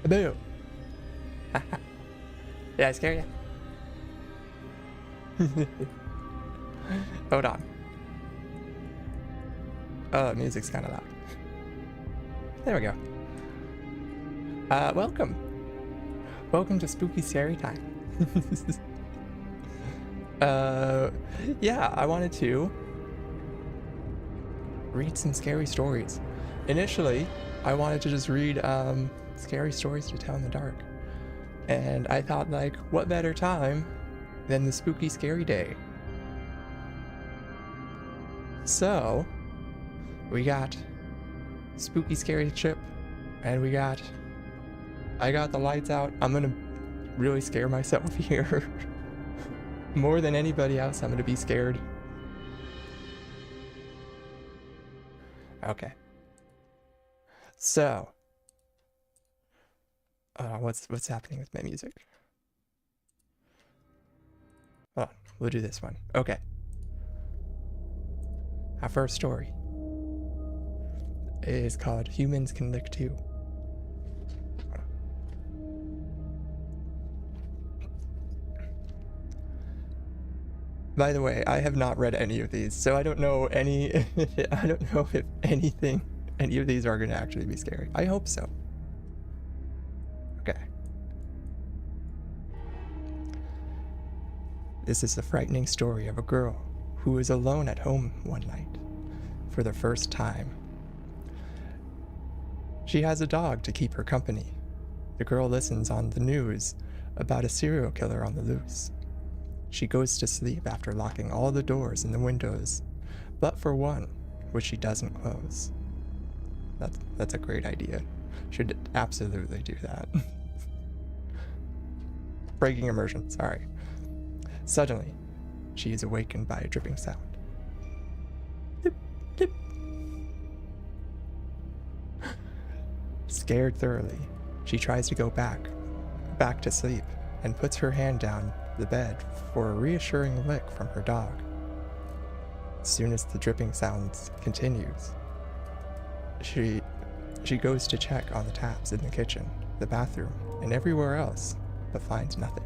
Boo! Did I scare you? Hold on. Oh, music's kind of loud. There we go. Welcome. Welcome to Spooky Scary Time. Yeah, I wanted to read some scary stories. Initially, I wanted to just read scary stories to tell in the dark. And I thought, like, what better time than the spooky scary day? So, we got spooky scary trip, and I got the lights out. I'm gonna really scare myself here. More than anybody else, I'm gonna be scared. Okay. So, what's happening with my music? Oh, we'll do this one. Okay. Our first story is called Humans Can Lick Too. By the way, I have not read any of these, so I don't know I don't know if any of these are going to actually be scary. I hope so. Okay. This is the frightening story of a girl who is alone at home one night for the first time. She has a dog to keep her company. The girl listens on the news about a serial killer on the loose. She goes to sleep after locking all the doors and the windows, but for one, which she doesn't close. That's a great idea. Should absolutely do that. Breaking immersion, sorry. Suddenly, she is awakened by a dripping sound. Dip, dip. Scared thoroughly, she tries to go back to sleep, and puts her hand down the bed for a reassuring lick from her dog. As soon as the dripping sounds continues, she goes to check on the taps in the kitchen, the bathroom, and everywhere else, but finds nothing.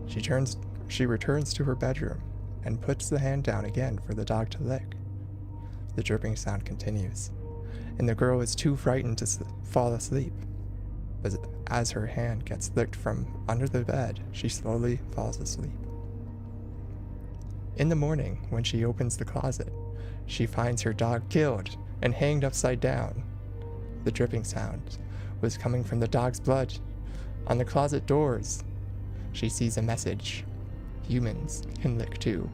She returns to her bedroom and puts the hand down again for the dog to lick. The dripping sound continues, and the girl is too frightened to fall asleep. But as her hand gets licked from under the bed, she slowly falls asleep. In the morning, when she opens the closet, she finds her dog killed and hanged upside down. The dripping sound was coming from the dog's blood. On the closet doors, she sees a message: humans can lick too.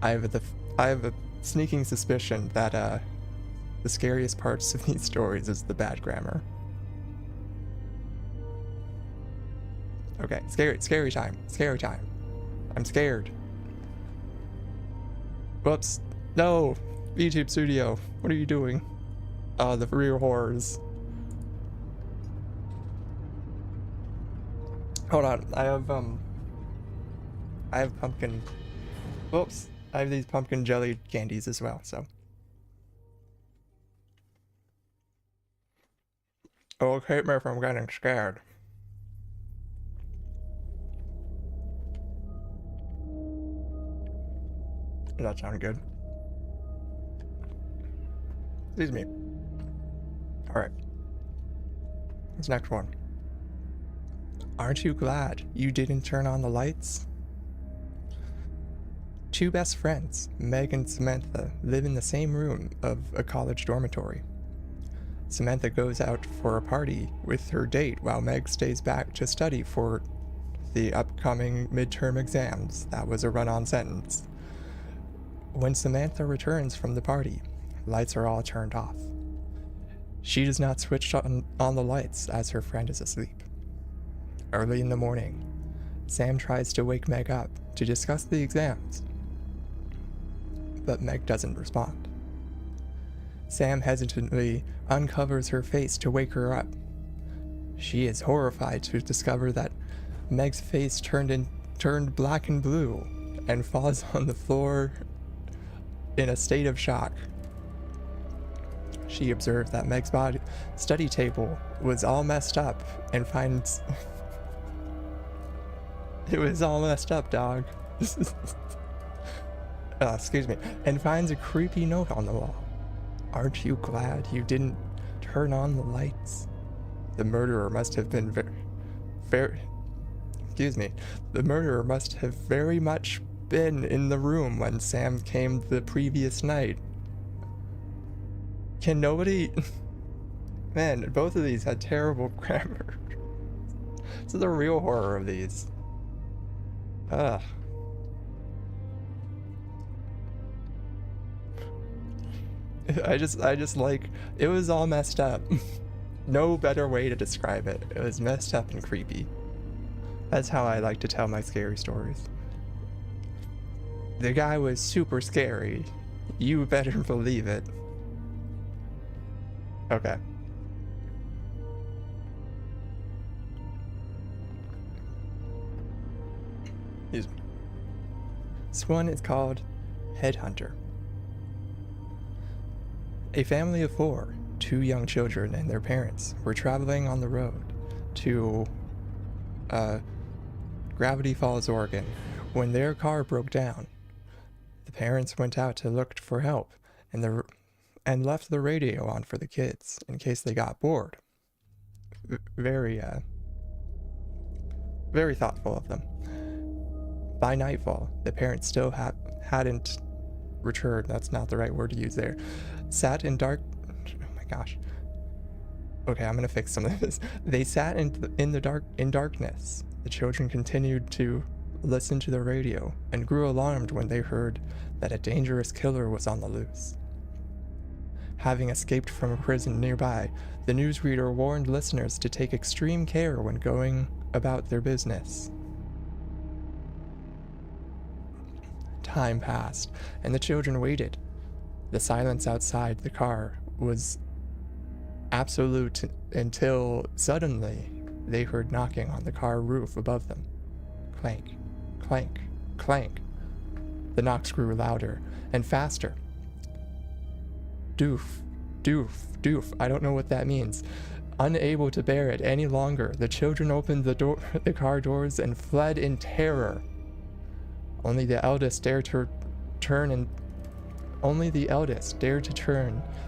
I have a sneaking suspicion that the scariest parts of these stories is the bad grammar. Okay, scary time. I'm scared. Whoops. No! YouTube Studio, what are you doing? The real horrors. Hold on, I have pumpkin... Whoops. I have these pumpkin jelly candies as well, so... Oh, keep me from getting scared. Does that sound good? Excuse me. Alright. This next one. Aren't you glad you didn't turn on the lights? Two best friends, Meg and Samantha, live in the same room of a college dormitory. Samantha goes out for a party with her date while Meg stays back to study for the upcoming midterm exams. That was a run-on sentence. When Samantha returns from the party, lights are all turned off. She does not switch on the lights as her friend is asleep. Early in the morning, Sam tries to wake Meg up to discuss the exams, but Meg doesn't respond. Sam hesitantly uncovers her face to wake her up. She is horrified to discover that Meg's face turned black and blue and falls on the floor in a state of shock. She she observed that Meg's study table was all messed up and finds... It was all messed up, dog. Excuse me. And finds a creepy note on the wall. Aren't you glad you didn't turn on the lights? The murderer must have been The murderer must have very much been in the room when Sam came the previous night. Can nobody... Man, both of these had terrible grammar. This is the real horror of these. Ugh. I just like, it was all messed up. No better way to describe it. It was messed up and creepy. That's how I like to tell my scary stories. The guy was super scary. You better believe it. Okay. Excuse me. This one is called Headhunter. A family of 4, 2 young children and their parents, were traveling on the road to Gravity Falls, Oregon, when their car broke down. The parents went out to look for help and left the radio on for the kids in case they got bored. Very thoughtful of them. By nightfall, the parents still hadn't returned. That's not the right word to use there. Sat in dark... Oh my gosh. Okay, I'm gonna fix some of this. They sat in darkness. The children continued to listen to the radio and grew alarmed when they heard that a dangerous killer was on the loose. Having escaped from a prison nearby, the newsreader warned listeners to take extreme care when going about their business. Time passed, and the children waited. The silence outside the car was absolute until suddenly they heard knocking on the car roof above them. Clank, clank, clank. The knocks grew louder and faster. Doof, doof, doof. I don't know what that means. Unable to bear it any longer, the children opened the car doors and fled in terror. Only the eldest dared to turn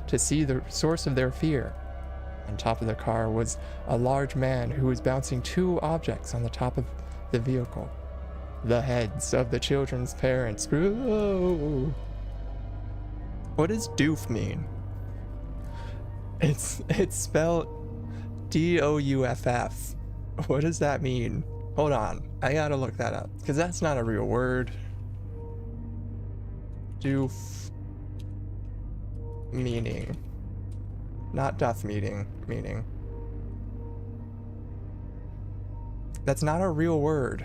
to see the source of their fear. On top of the car was a large man who was bouncing 2 objects on the top of the vehicle. The heads of the children's parents. Whoa. What does doof mean? It's spelled D-O-U-F-F. What does that mean? Hold on, I gotta look that up, because that's not a real word. Doof. Meaning. Not doth meaning. That's not a real word.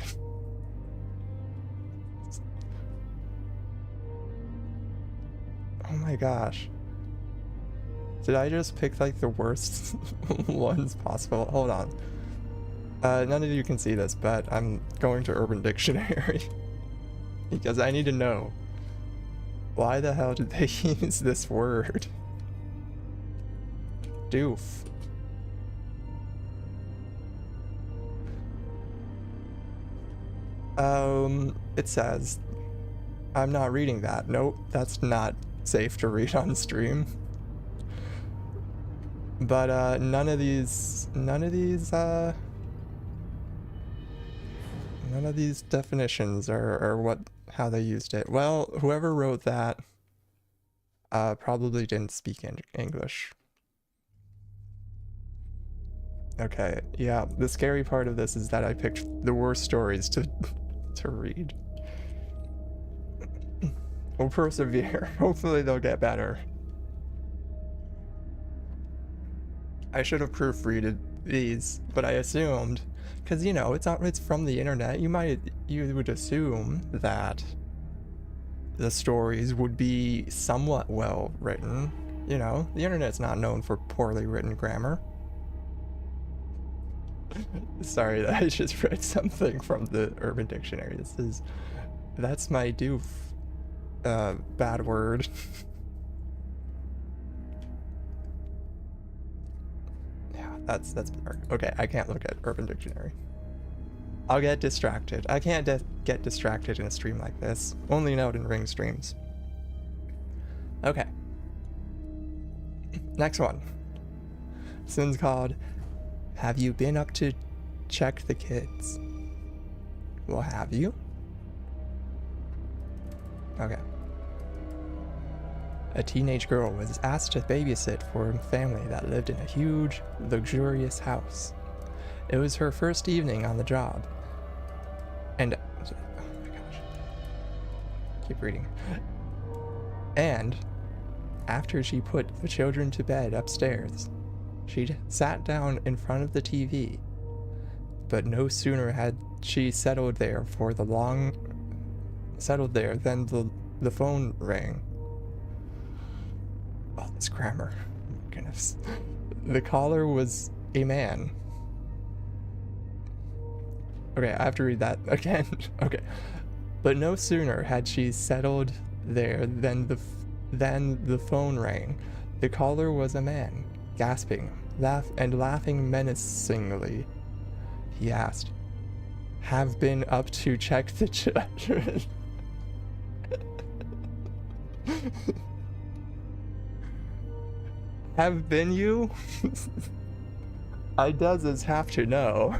Oh my gosh. Did I just pick like the worst ones possible? Hold on. None of you can see this, but I'm going to Urban Dictionary because I need to know, why the hell did they use this word? Doof. It says, I'm not reading that. Nope, that's not safe to read on stream. But none of these definitions are how they used it. Well, whoever wrote that probably didn't speak English. Okay, yeah, the scary part of this is that I picked the worst stories to read. We'll persevere. Hopefully they'll get better. I should have proofreaded these, but I assumed, because you know, it's from the internet. You would assume that the stories would be somewhat well written. You know, the internet's not known for poorly written grammar. Sorry, I just read something from the Urban Dictionary. That's my doof. Bad word. That's better. Okay, I can't look at Urban Dictionary. I'll get distracted. I can't get distracted in a stream like this. Only in Elden Ring streams. Okay. Next one. This one's called, have you been up to check the kids? Well, have you? Okay. A teenage girl was asked to babysit for a family that lived in a huge, luxurious house. It was her first evening on the job. And, oh my gosh. Keep reading. And, after she put the children to bed upstairs, she sat down in front of the TV. But no sooner had she settled there than the phone rang. Oh, this grammar. Oh my goodness. The caller was a man. Okay, I have to read that again. Okay. But no sooner had she settled there than the phone rang. The caller was a man, gasping, laughing menacingly. He asked, "Have been up to check the children?" Have been you? I does have to know.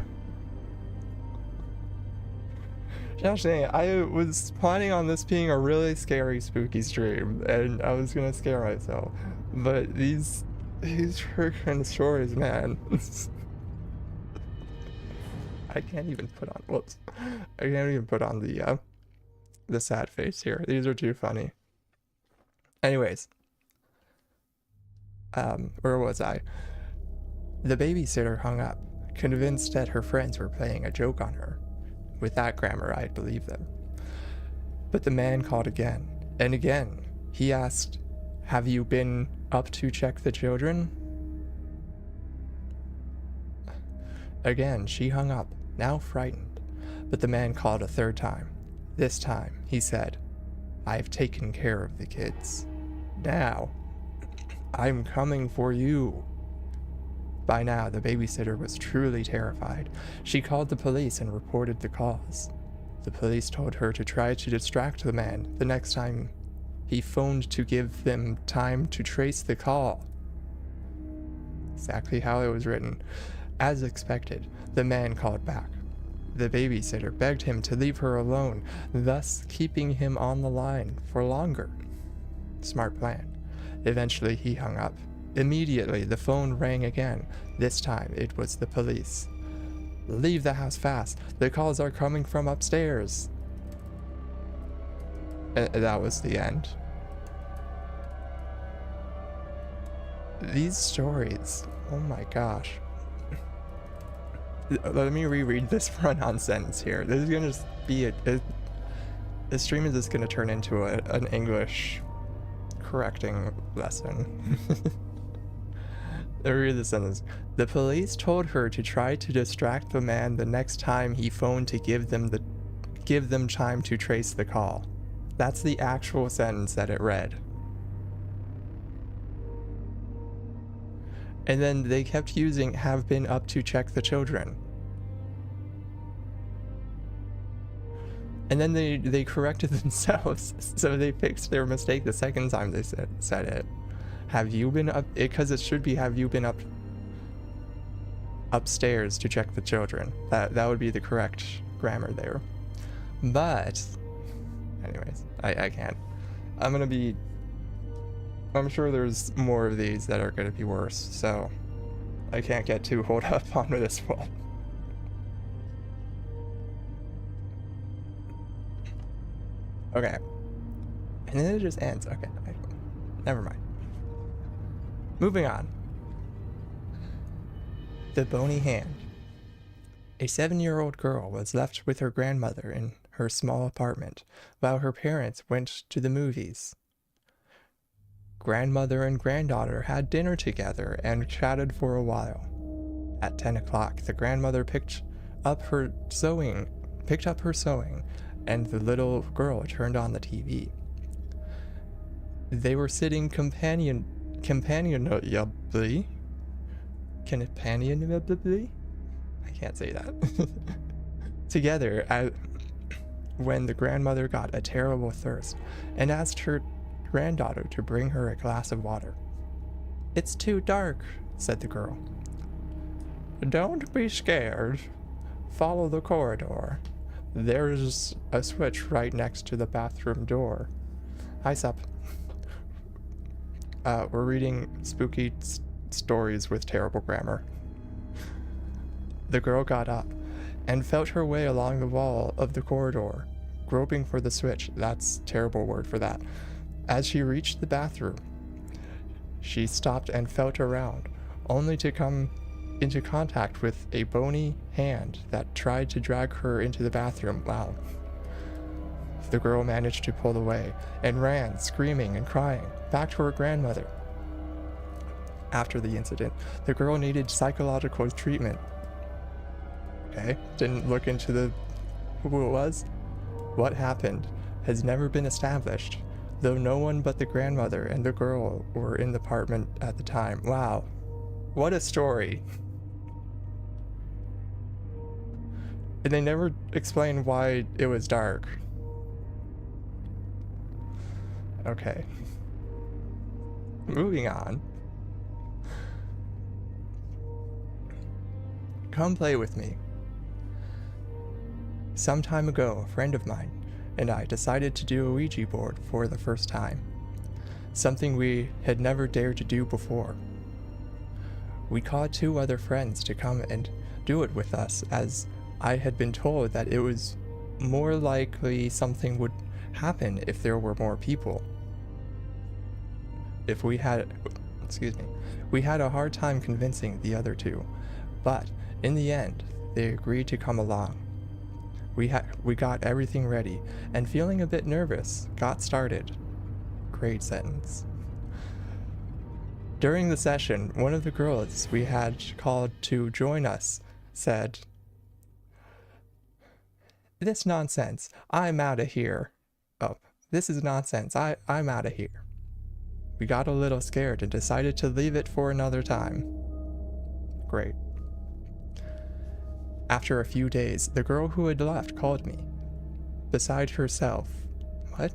Just saying, I was planning on this being a really scary, spooky stream, and I was gonna scare myself. But these freaking stories, man. I can't even put on, whoops. I can't even put on the sad face here. These are too funny. Anyways. Where was I? The babysitter hung up, convinced that her friends were playing a joke on her. With that grammar, I'd believe them. But the man called again, and again. He asked, "Have you been up to check the children?" Again, she hung up, now frightened. But the man called a third time. This time, he said, "I've taken care of the kids. Now, I'm coming for you." By now, the babysitter was truly terrified. She called the police and reported the cause. The police told her to try to distract the man the next time he phoned to give them time to trace the call. Exactly how it was written. As expected, the man called back. The babysitter begged him to leave her alone, thus keeping him on the line for longer. Smart plan. Eventually, he hung up. Immediately, the phone rang again. This time, it was the police. "Leave the house fast. The calls are coming from upstairs." That was the end. These stories, oh my gosh. Let me reread this run-on sentence here. This is gonna just be this stream is just gonna turn into an English correcting lesson. Let me read the sentence. The police told her to try to distract the man the next time he phoned to give them time to trace the call. That's the actual sentence that it read. And then they kept using "have been up to check the children." And then they corrected themselves, so they fixed their mistake the second time they said it. Have you been up? Because it should be "have you been upstairs to check the children?" That would be the correct grammar there. But, anyways, I can't. I'm sure there's more of these that are gonna be worse, so I can't get too hold up on this one. Okay. And then it just ends. Okay, never mind. Moving on. The bony hand. A 7-year-old girl was left with her grandmother in her small apartment while her parents went to the movies. Grandmother and granddaughter had dinner together and chatted for a while. At 10 o'clock, the grandmother picked up her sewing, and the little girl turned on the TV. They were sitting companionably companionably? I can't say that. Together, when the grandmother got a terrible thirst and asked her granddaughter to bring her a glass of water. "It's too dark," said the girl. "Don't be scared. Follow the corridor. There's a switch right next to the bathroom door." Hi, Sup. We're reading spooky stories with terrible grammar. The girl got up and felt her way along the wall of the corridor, groping for the switch. That's a terrible word for that. As she reached the bathroom, she stopped and felt around, only to come into contact with a bony hand that tried to drag her into the bathroom. Wow. The girl managed to pull away and ran, screaming and crying, back to her grandmother. After the incident, the girl needed psychological treatment. Okay, didn't look into who it was. What happened has never been established, though no one but the grandmother and the girl were in the apartment at the time. Wow, what a story. And they never explained why it was dark. Okay. Moving on. Come play with me. Some time ago, a friend of mine and I decided to do a Ouija board for the first time. Something we had never dared to do before. We called 2 other friends to come and do it with us, as I had been told that it was more likely something would happen if there were more people. We had a hard time convincing the other 2, but in the end, they agreed to come along. We got everything ready, and feeling a bit nervous, got started. Great sentence. During the session, one of the girls we had called to join us said, "This nonsense, I'm out of here. Oh, this is nonsense, I'm out of here." We got a little scared and decided to leave it for another time. Great. After a few days, the girl who had left called me. Beside herself. What?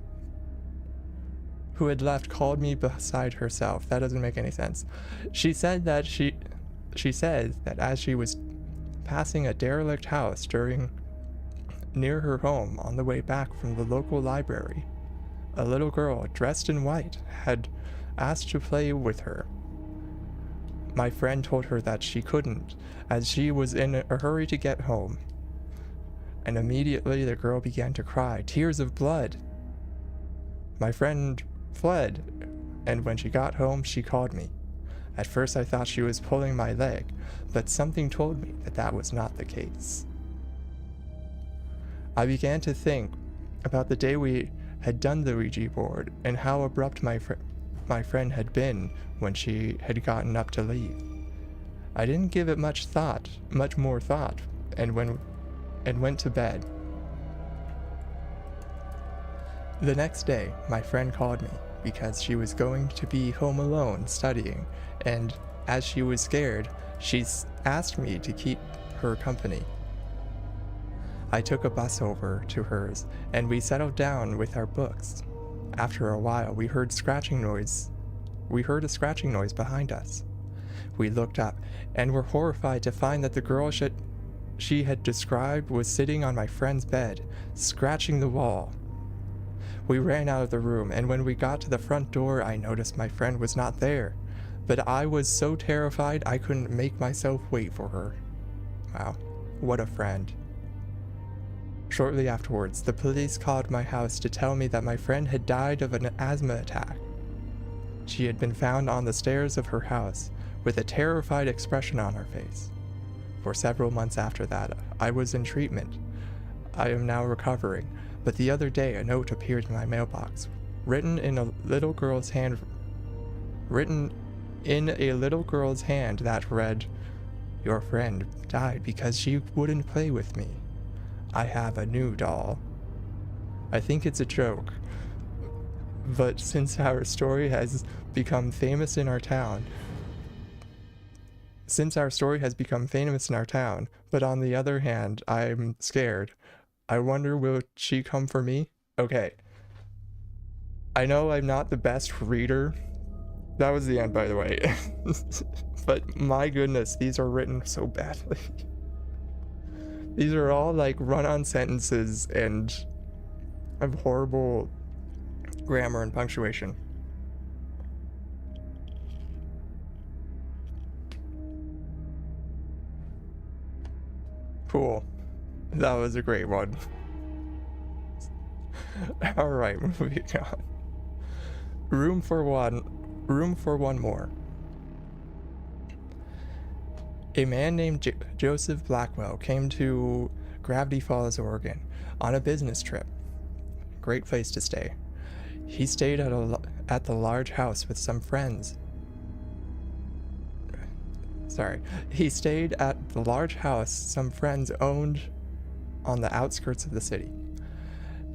Who had left called me beside herself. That doesn't make any sense. She said that as she was passing a derelict house near her home on the way back from the local library, a little girl dressed in white had asked to play with her. My friend told her that she couldn't, as she was in a hurry to get home. And immediately the girl began to cry, tears of blood. My friend fled, and when she got home, she called me. At first I thought she was pulling my leg, but something told me that that was not the case. I began to think about the day we had done the Ouija board and how abrupt my friend had been when she had gotten up to leave. I didn't give it much more thought, and went to bed. The next day, my friend called me because she was going to be home alone studying, and as she was scared, she asked me to keep her company. I took a bus over to hers, and we settled down with our books. After a while, we heard a scratching noise behind us. We looked up and were horrified to find that the girl she had described was sitting on my friend's bed, scratching the wall. We ran out of the room, and when we got to the front door, I noticed my friend was not there, but I was so terrified I couldn't make myself wait for her. Wow, what a friend. Shortly afterwards, the police called my house to tell me that my friend had died of an asthma attack. She had been found on the stairs of her house with a terrified expression on her face. For several months after that, I was in treatment. I am now recovering, but the other day a note appeared in my mailbox, written in a little girl's hand that read, "Your friend died because she wouldn't play with me. I have a new doll." I think it's a joke, but since our story has become famous in our town, Since our story has become famous in our town, but on the other hand, I'm scared. I wonder, will she come for me? Okay. I know I'm not the best reader. That was the end, by the way. But my goodness, these are written so badly. These are all like run-on sentences and have horrible grammar and punctuation. Cool. That was a great one. Alright, moving on. Room for one more. A man named Joseph Blackwell came to Gravity Falls, Oregon on a business trip. Great place to stay. He stayed at the large house with some friends. He stayed at the large house some friends owned on the outskirts of the city.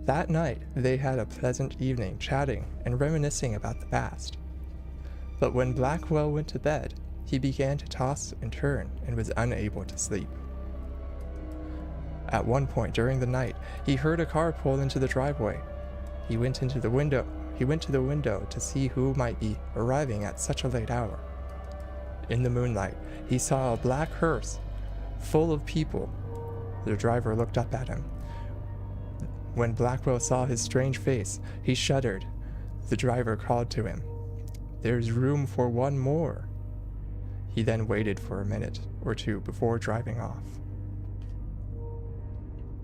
That night, they had a pleasant evening chatting and reminiscing about the past. But when Blackwell went to bed, he began to toss and turn and was unable to sleep. At one point during the night, he heard a car pull into the driveway. He went to the window to see who might be arriving at such a late hour. In the moonlight, he saw a black hearse full of people. The driver looked up at him. When Blackwell saw his strange face, he shuddered. The driver called to him, "There's room for one more." He then waited for a minute or two before driving off.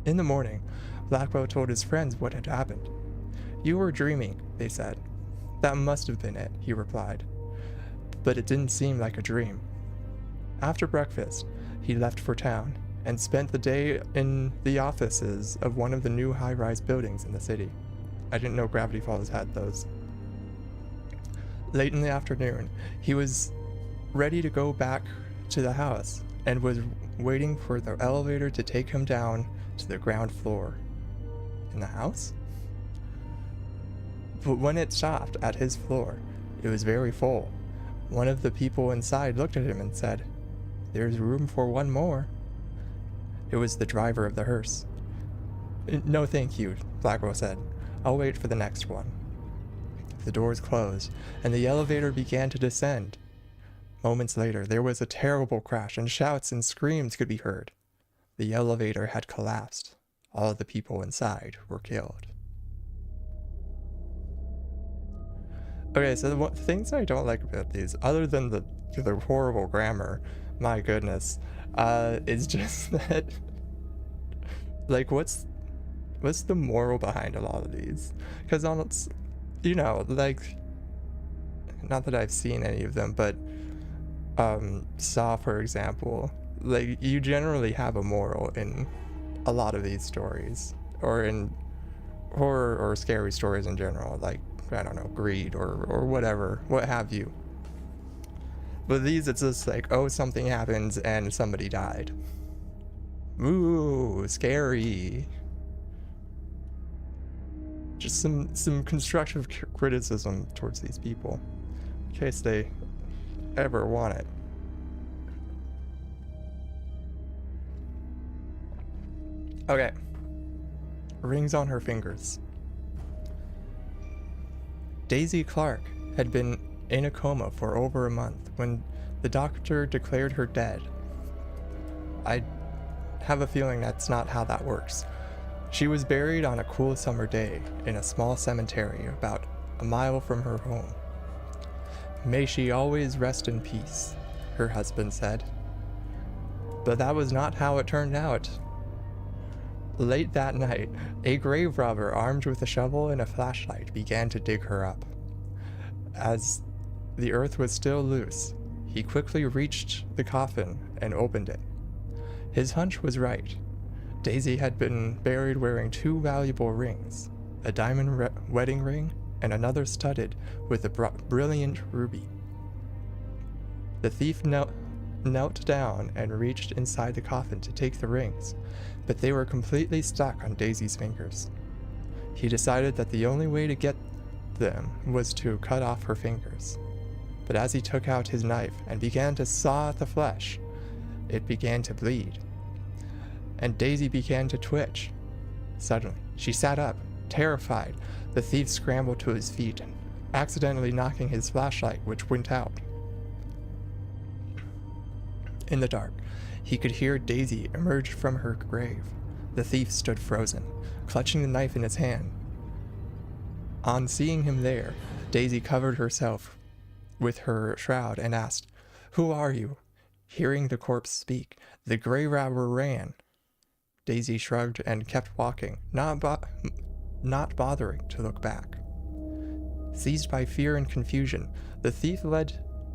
In the morning, Blackwell told his friends what had happened. "You were dreaming," they said. "That must have been it," he replied. But it didn't seem like a dream. After breakfast, he left for town and spent the day in the offices of one of the new high-rise buildings in the city. I didn't know Gravity Falls had those. Late in the afternoon, he was ready to go back to the house and was waiting for the elevator to take him down to the ground floor. In the house? But when it stopped at his floor, it was very full. One of the people inside looked at him and said, "There's room for one more." It was the driver of the hearse. "No thank you," Blackwell said. "I'll wait for the next one." The doors closed, and the elevator began to descend. Moments later, there was a terrible crash, and shouts and screams could be heard. The elevator had collapsed. All of the people inside were killed. Okay, so the things I don't like about these, other than the horrible grammar, my goodness, is just that, like, what's the moral behind a lot of these? Because like, not that I've seen any of them, but Saw, for example, like, you generally have a moral in a lot of these stories, or in horror or scary stories in general, like, I don't know, greed or whatever, what have you. But these, it's just like, oh, something happens and somebody died. Ooh, scary. Just some constructive criticism towards these people, in case they ever want it. Okay. Rings on her fingers. Daisy Clark had been in a coma for over a month when the doctor declared her dead. I have a feeling that's not how that works. She was buried on a cool summer day in a small cemetery about a mile from her home. "May she always rest in peace," her husband said. But that was not how it turned out. Late that night, a grave robber armed with a shovel and a flashlight began to dig her up. As the earth was still loose, he quickly reached the coffin and opened it. His hunch was right. Daisy had been buried wearing two valuable rings, a diamond wedding ring and another studded with a brilliant ruby. The thief knelt down and reached inside the coffin to take the rings, but they were completely stuck on Daisy's fingers. He decided that the only way to get them was to cut off her fingers. but as he took out his knife and began to saw at the flesh, it began to bleed, and Daisy began to twitch. Suddenly, she sat up, terrified. The thief scrambled to his feet, accidentally knocking his flashlight, which went out. In the dark, he could hear Daisy emerge from her grave. The thief stood frozen, clutching the knife in his hand. On seeing him there, Daisy covered herself with her shroud and asked, "Who are you?" Hearing the corpse speak, the grave robber ran. Daisy shrugged and kept walking, not bothering to look back. Seized by fear and confusion, the thief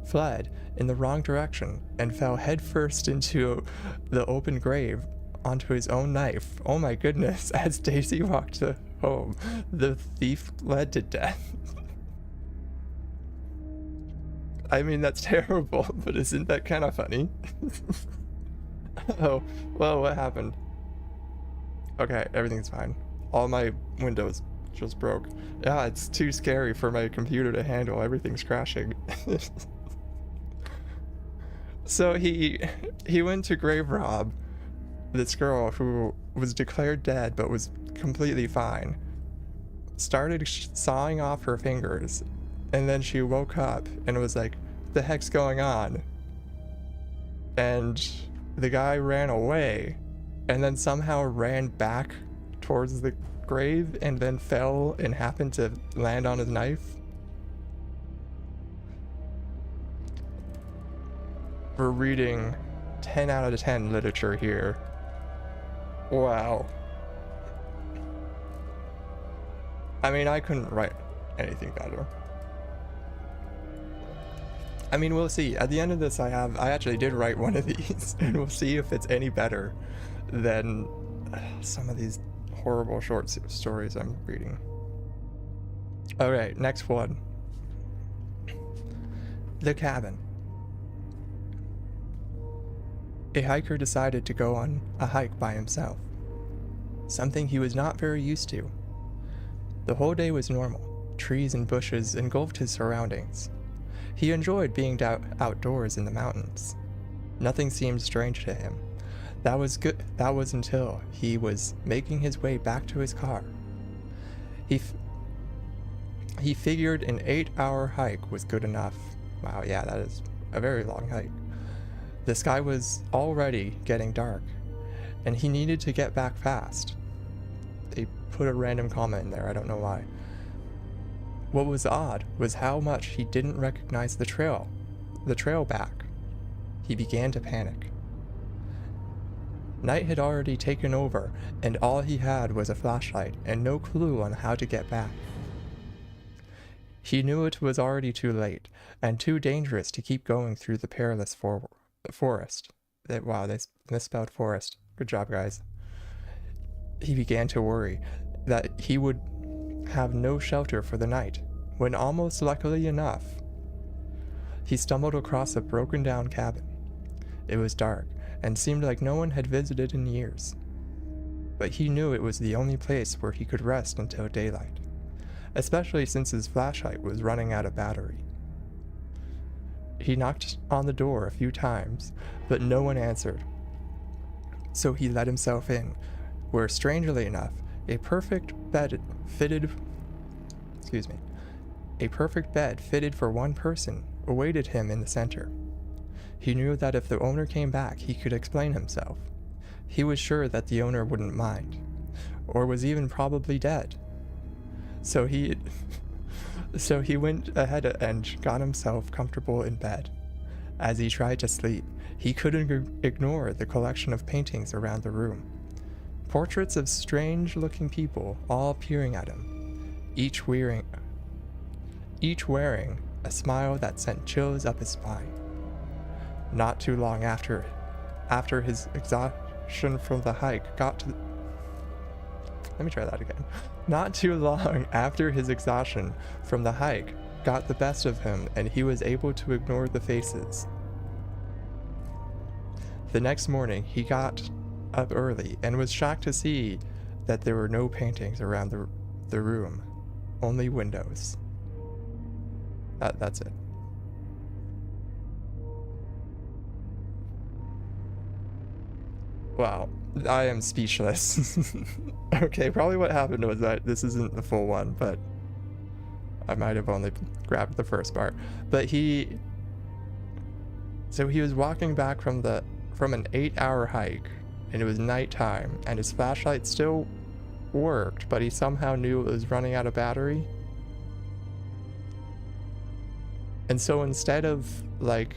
fled in the wrong direction and fell headfirst into the open grave onto his own knife. Oh my goodness, as Daisy walked home, the thief bled to death. I mean, that's terrible, but isn't that kind of funny? Oh, well, what happened? Okay, everything's fine. All my windows just broke. Yeah, it's too scary for my computer to handle. Everything's crashing. So he went to grave rob this girl who was declared dead but was completely fine. Started sawing off her fingers, and then she woke up and was like, "What the heck's going on?" And the guy ran away, and then somehow ran back towards the grave and then fell and happened to land on his knife. We're reading 10 out of 10 literature here. Wow. I mean, I couldn't write anything better. I mean, we'll see. At the end of this, I actually did write one of these, and we'll see if it's any better than some of these horrible short stories I'm reading. Alright, next one. The cabin. A hiker decided to go on a hike by himself, something he was not very used to. The whole day was normal. Trees and bushes engulfed his surroundings. He enjoyed being outdoors in the mountains. Nothing seemed strange to him. That was until he was making his way back to his car. He figured an 8-hour hike was good enough. Wow, yeah, that is a very long hike. The sky was already getting dark, and he needed to get back fast. They put a random comment in there, I don't know why. What was odd was how much he didn't recognize the trail back. He began to panic. Night had already taken over, and all he had was a flashlight and no clue on how to get back. He knew it was already too late, and too dangerous to keep going through the perilous forest. Wow, they misspelled forest. Good job, guys. He began to worry that he would have no shelter for the night, when almost luckily enough, he stumbled across a broken down cabin. It was dark, and seemed like no one had visited in years. But he knew it was the only place where he could rest until daylight, especially since his flashlight was running out of battery. He knocked on the door a few times, but no one answered. So he let himself in, where strangely enough, a perfect bed fitted for one person awaited him in the center. He knew that if the owner came back, he could explain himself. He was sure that the owner wouldn't mind, or was even probably dead. So he went ahead and got himself comfortable in bed. As he tried to sleep, he couldn't ignore the collection of paintings around the room. Portraits of strange-looking people all peering at him, each wearing a smile that sent chills up his spine. Not too long after his exhaustion from the hike Not too long after his exhaustion from the hike got the best of him, and he was able to ignore the faces. The next morning, he got up early and was shocked to see that there were no paintings around the room, only windows. That's it. Wow, I am speechless. Okay, probably what happened was that this isn't the full one, but I might have only grabbed the first part. But he was walking back from an 8-hour hike, and it was nighttime, and his flashlight still worked, but he somehow knew it was running out of battery. And so instead of like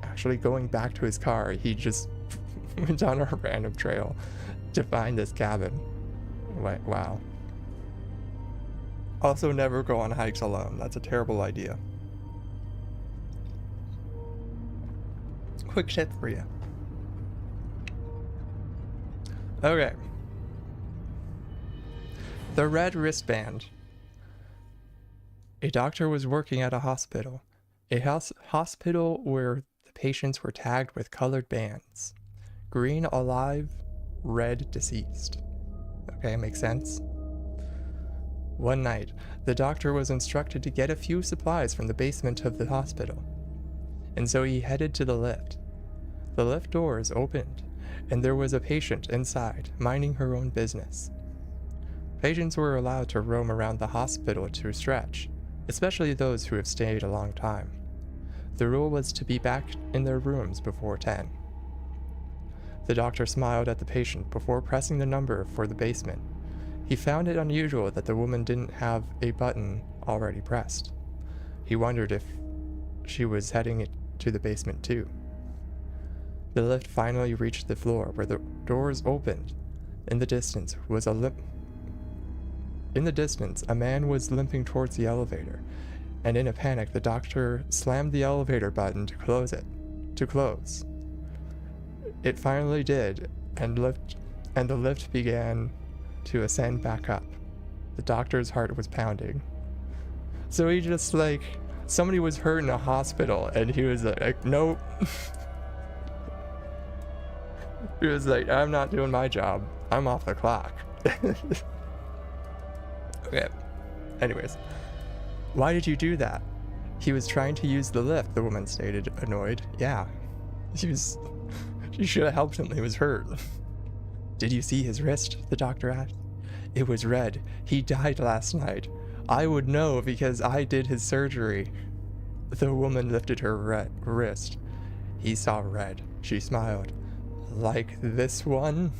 actually going back to his car, he just went on a random trail to find this cabin. Wow. Also, never go on hikes alone. That's a terrible idea. Quick tip for you. Okay. The red wristband. A doctor was working at a hospital. A hospital where the patients were tagged with colored bands. Green alive, red deceased. Okay, makes sense? One night, the doctor was instructed to get a few supplies from the basement of the hospital. And so he headed to the lift. The lift doors opened, and there was a patient inside, minding her own business. Patients were allowed to roam around the hospital to stretch, especially those who have stayed a long time. The rule was to be back in their rooms before 10. The doctor smiled at the patient before pressing the number for the basement. He found it unusual that the woman didn't have a button already pressed. He wondered if she was heading to the basement too. The lift finally reached the floor where the doors opened. In the distance, a man was limping towards the elevator, and in a panic, the doctor slammed the elevator button to close it. It finally did, and the lift began to ascend back up. The doctor's heart was pounding. So he just somebody was hurt in a hospital, and he was like, nope. He was like, I'm not doing my job. I'm off the clock. Okay. Anyways. Why did you do that? He was trying to use the lift, the woman stated, annoyed. Yeah. She should have helped him. He was hurt. Did you see his wrist? The doctor asked. It was red. He died last night. I would know because I did his surgery. The woman lifted her wrist. He saw red. She smiled. Like this one?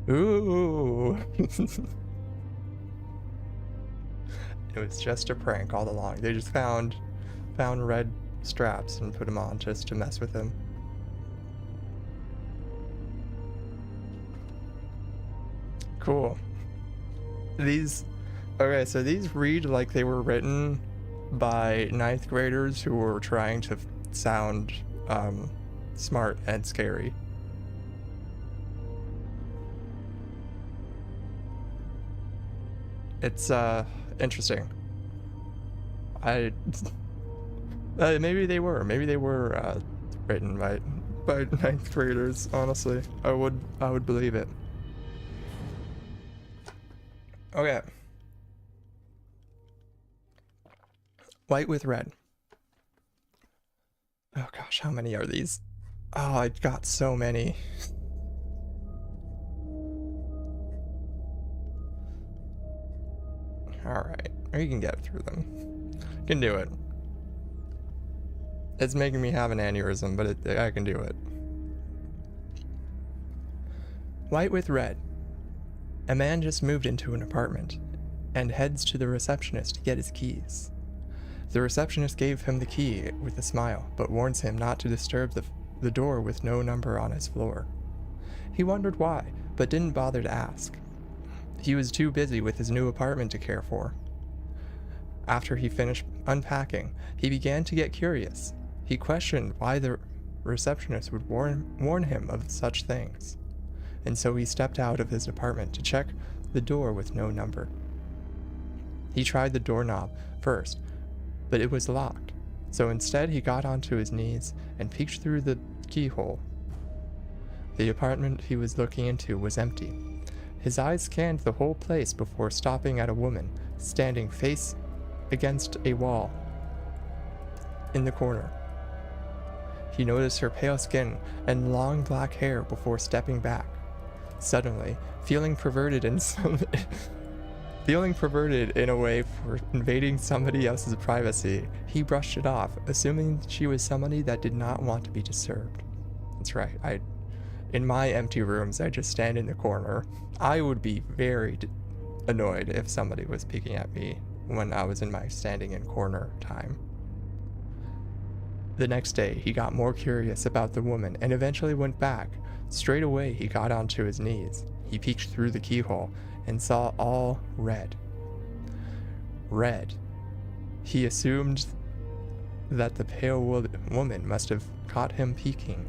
Ooh. It was just a prank all along. They just found red straps and put them on just to mess with him. Cool. Okay, so these read like they were written by 9th graders who were trying to sound smart and scary. It's interesting. Maybe they were written by 9th graders. Honestly, I would believe it. Okay. White with red. Oh gosh, how many are these? Oh, I got so many. Alright, we can get through them. Can do it. It's making me have an aneurysm, but I can do it. White with red. A man just moved into an apartment and heads to the receptionist to get his keys. The receptionist gave him the key with a smile, but warns him not to disturb the door with no number on his floor. He wondered why, but didn't bother to ask. He was too busy with his new apartment to care for. After he finished unpacking, he began to get curious. He questioned why the receptionist would warn him of such things. And so he stepped out of his apartment to check the door with no number. He tried the doorknob first, but it was locked. So instead he got onto his knees and peeked through the keyhole. The apartment he was looking into was empty. His eyes scanned the whole place before stopping at a woman standing face against a wall in the corner. He noticed her pale skin and long black hair before stepping back. Suddenly, feeling perverted in a way for invading somebody else's privacy, he brushed it off, assuming she was somebody that did not want to be disturbed. That's right, in my empty rooms, I just stand in the corner. I would be very annoyed if somebody was peeking at me when I was in my standing in corner time. The next day, he got more curious about the woman and eventually went back. Straight away, he got onto his knees. He peeked through the keyhole and saw all red. Red. He assumed that the pale woman must have caught him peeking.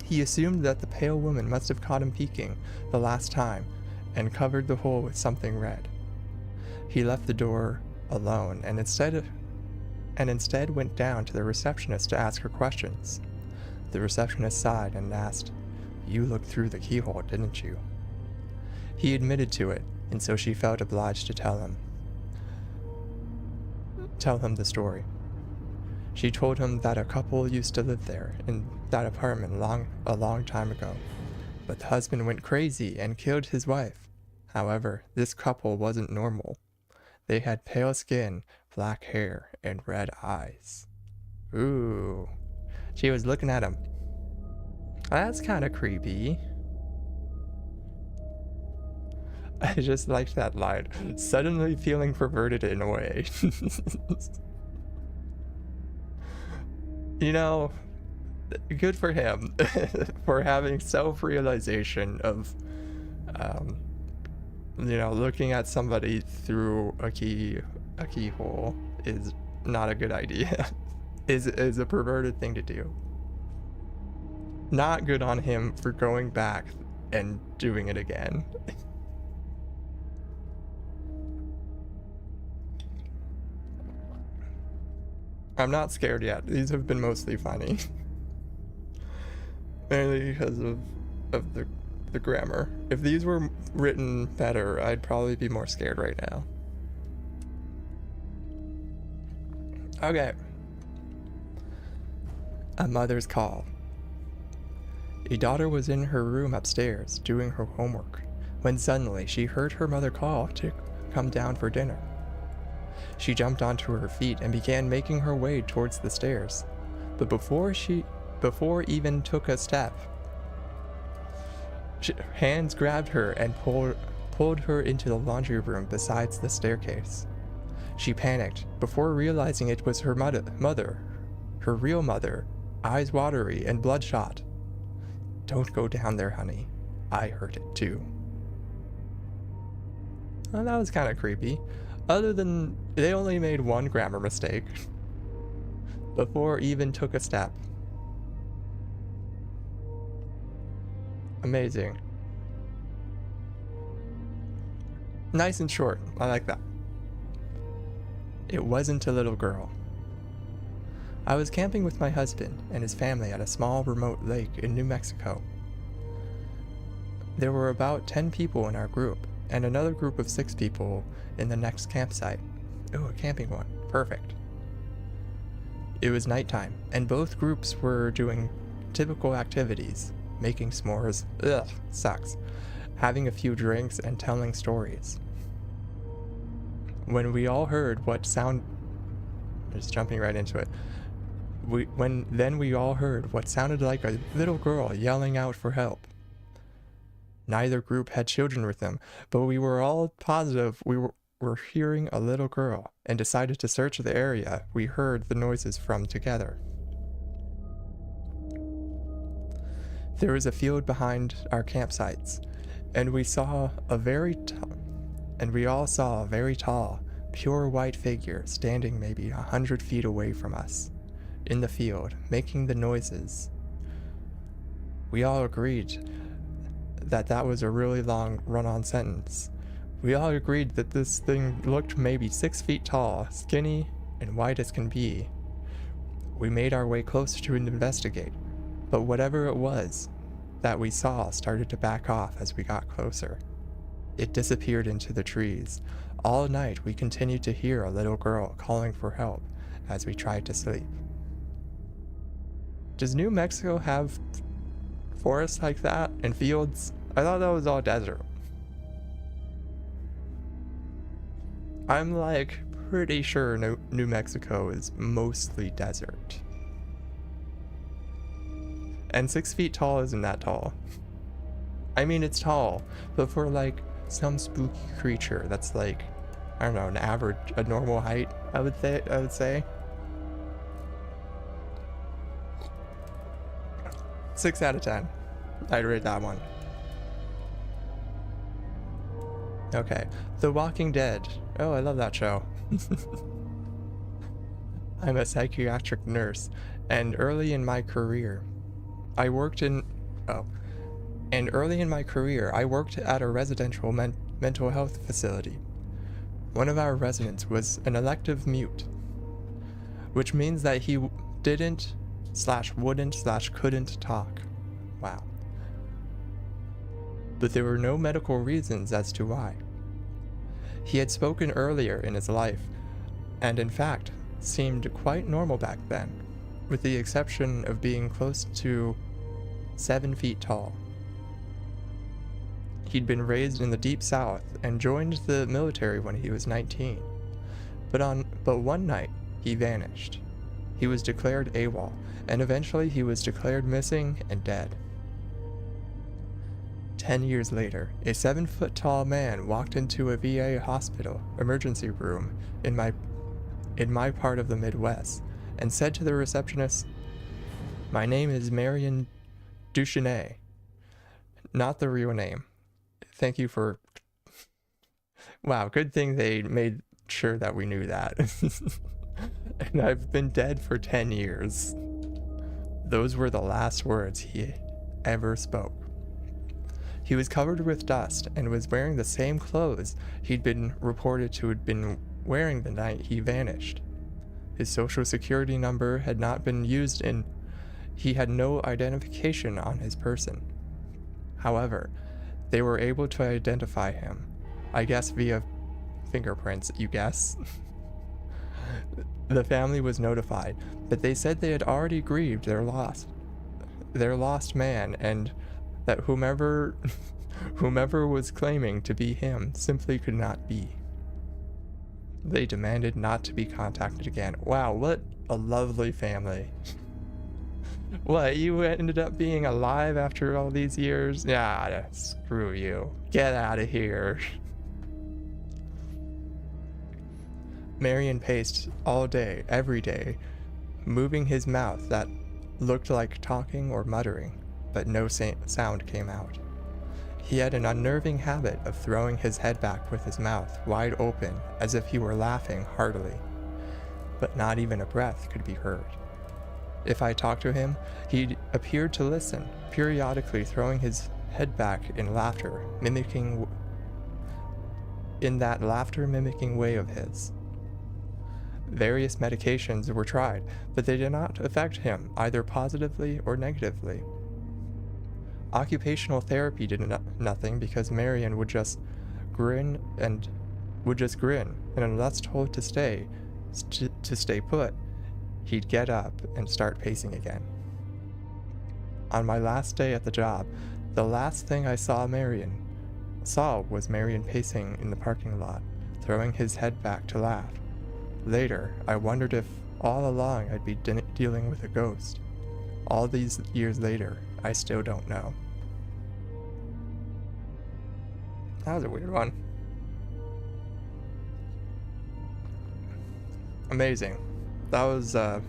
He assumed that the pale woman must have caught him peeking the last time and covered the hole with something red. He left the door alone and instead went down to the receptionist to ask her questions. The receptionist sighed and asked, "You looked through the keyhole, didn't you?" He admitted to it, and so she felt obliged to tell him the story. She told him that a couple used to live there in that apartment a long time ago, but the husband went crazy and killed his wife. However, this couple wasn't normal. They had pale skin, black hair, and red eyes. Ooh. She was looking at him. That's kind of creepy. I just liked that line. Suddenly feeling perverted in a way. You know, good for him for having self-realization of, looking at somebody through a keyhole is not a good idea. is a perverted thing to do. Not good on him for going back and doing it again. I'm not scared yet. These have been mostly funny. Mainly because of the grammar. If these were written better, I'd probably be more scared right now. Okay. A mother's call. A daughter was in her room upstairs doing her homework when suddenly she heard her mother call to come down for dinner. She jumped onto her feet and began making her way towards the stairs. But before even took a step, hands grabbed her and pulled her into the laundry room besides the staircase. She panicked before realizing it was her mother, her real mother, eyes watery and bloodshot. "Don't go down there, honey. I heard it too." Well, that was kind of creepy. Other than they only made one grammar mistake before even took a step. Amazing. Nice and short. I like that. It wasn't a little girl. I was camping with my husband and his family at a small remote lake in New Mexico. There were about 10 people in our group and another group of 6 people in the next campsite. Oh, a camping one. Perfect. It was nighttime, and both groups were doing typical activities, making s'mores, ugh, sucks, having a few drinks, and telling stories. When we all heard what sound... Just jumping right into it. We all heard what sounded like a little girl yelling out for help. Neither group had children with them, but we were all positive we were hearing a little girl and decided to search the area we heard the noises from together. There was a field behind our campsites, and we all saw a very tall, pure white figure standing maybe 100 feet away from us, in the field, making the noises. We all agreed that was a really long run-on sentence. We all agreed that this thing looked maybe 6 feet tall, skinny, and white as can be. We made our way closer to investigate, but whatever it was that we saw started to back off as we got closer. It disappeared into the trees. All night we continued to hear a little girl calling for help as we tried to sleep. Does New Mexico have forests like that and fields? I thought that was all desert. I'm like pretty sure New Mexico is mostly desert. And 6 feet tall isn't that tall. I mean, it's tall, but for like some spooky creature that's like, I don't know, a normal height, I would say. 6 out of 10. I'd rate that one. Okay, The Walking Dead. Oh, I love that show. I'm a psychiatric nurse, and early in my career, I worked at a residential mental health facility. One of our residents was an elective mute, which means that he wouldn't/couldn't talk. Wow. But there were no medical reasons as to why. He had spoken earlier in his life, and in fact, seemed quite normal back then, with the exception of being close to 7 feet tall. He'd been raised in the Deep South and joined the military when he was 19. But one night, he vanished. He was declared AWOL, and eventually he was declared missing and dead. 10 years later, a 7-foot-tall man walked into a VA hospital emergency room in my part of the Midwest and said to the receptionist, "My name is Marion Duchesne." Not the real name. Thank you for... Wow, good thing they made sure that we knew that. And I've been dead for 10 years. Those were the last words he ever spoke. He was covered with dust and was wearing the same clothes he'd been reported to have been wearing the night he vanished. His social security number had not been used and he had no identification on his person. However, they were able to identify him, I guess via fingerprints, you guess. The family was notified, but they said they had already grieved their lost man, and that whomever was claiming to be him simply could not be. They demanded not to be contacted again. Wow, what a lovely family. What, you ended up being alive after all these years? Yeah, screw you. Get out of here. Marion paced all day, every day, moving his mouth that looked like talking or muttering, but no sound came out. He had an unnerving habit of throwing his head back with his mouth wide open as if he were laughing heartily, but not even a breath could be heard. If I talked to him, he appeared to listen, periodically throwing his head back in laughter, mimicking way of his. Various medications were tried, but they did not affect him either positively or negatively. Occupational therapy did nothing because Marion would just grin, and unless told to stay put, he'd get up and start pacing again. On my last day at the job, the last thing I saw was Marion pacing in the parking lot, throwing his head back to laugh. Later, I wondered if all along I'd be dealing with a ghost. All these years later, I still don't know. That was a weird one. Amazing. That was, so,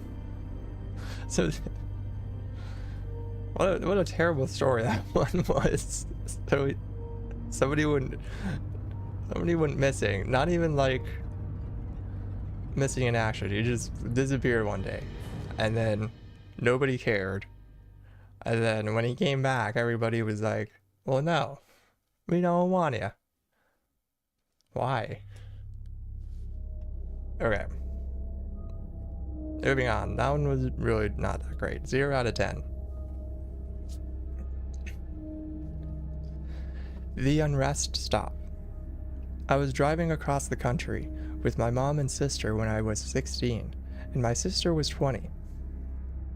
what a terrible story that one was. So, somebody went missing, not even like missing in action, he just disappeared one day, and then nobody cared, and then when he came back, everybody was like, well, no, we don't want you. Why? Okay. Moving on. That one was really not that great. 0 out of 10. The unrest stop. I was driving across the country with my mom and sister when I was 16, and my sister was 20.